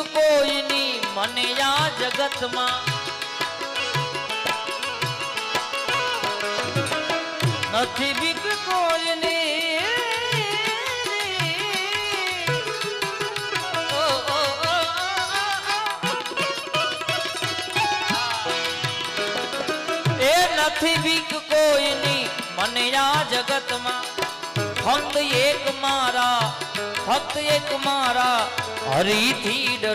કોઈની મને આ જગતમાં નથી બીક કોઈની એ નથી બીક કોઈની મને આ જગતમાં ફક્ત એક મારા હરિથી ડર